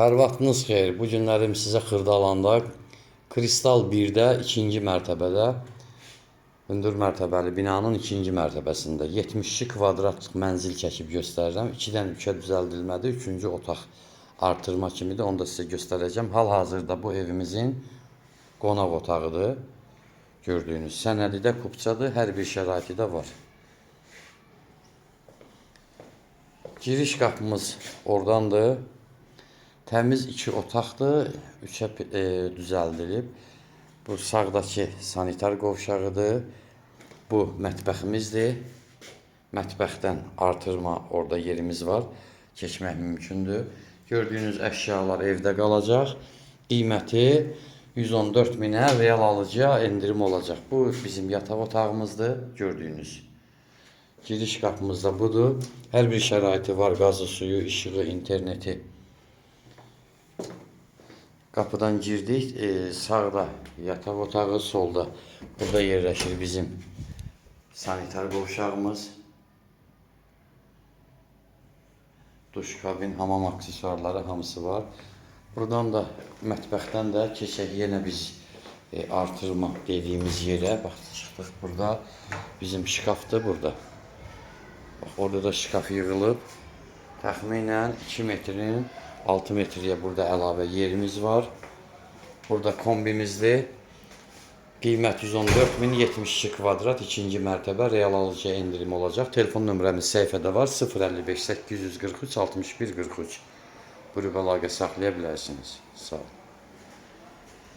Hər vaxtınız xeyir. Bu günlərim sizə Xırdalanda Kristal 1-də 2-ci mərtəbədə hündür mərtəbəli binanın 2-ci mərtəbəsində 72 kvadratlıq mənzil çəkib göstərirəm. 2-dən 3-ə düzəldilmədi. 3-cü otaq artırma kimidir. Onu da sizə göstərəcəm. Hal-hazırda bu evimizin qonaq otağıdır. Gördüyünüz sənədidə kupçadır. Hər bir şəraiti də var. Giriş qapımız oradandır. Təmiz 2 otaqdır, 3-ə düzəldilib. Bu sağdakı sanitar qovşağıdır. Bu mətbəximizdir. Mətbəxdən artırma orada yerimiz var. Keçmək mümkündür. Gördüyünüz əşyalar evdə qalacaq. Qiyməti 114 minə real alıcıya endirim olacaq. Bu bizim yataq otağımızdır. Gördüyünüz. Giriş qapımız da budur. Hər bir şəraiti var. Qazı, suyu, işığı, interneti. Kapıdan girdik. Sağda yataq otağı, solda burada yerləşir bizim sanitar qovşağımız. Duş kabin, hamam aksesuarları hamısı var. Buradan da mətbəxdən də keçək yenə biz artırma dediyimiz yerə. Bax, çıxdıq burada. Bizim şkafdır burada. Bax, orada da şkaf yığılıb. Təxminən 2 metrin 6 metreye burada əlavə yerimiz var. Burada kombimizdir. Qiymət 114.072 kvadrat 2-ci mərtəbə real alıcıya endirim olacaq. Telefon nömrəmiz səhifədə var. 055 843 61 43. Buyurub əlaqə saxlaya bilərsiniz. Sağ olun.